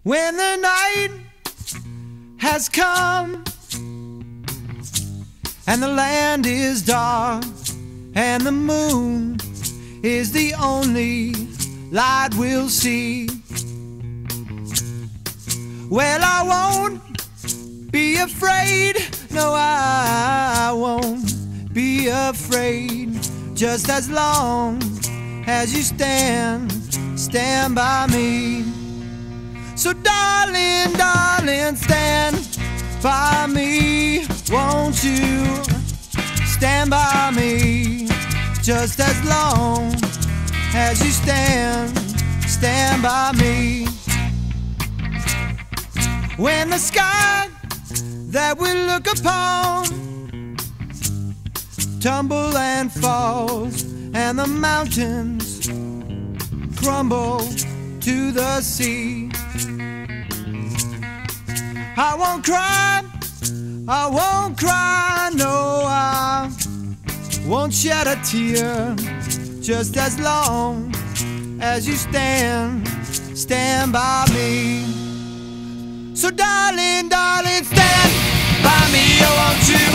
When the night has come and the land is dark and the moon is the only light we'll see, well, I won't be afraid. No, I won't be afraid, just as long as you stand by me. So darling, darling, stand by me. Won't you stand by me, just as long as you stand by me. When the sky that we look upon tumble and falls, and the mountains crumble to the sea, I won't cry, I won't cry, no, I won't shed a tear, just as long as you stand by me. So darling, darling, stand by me, oh, won't you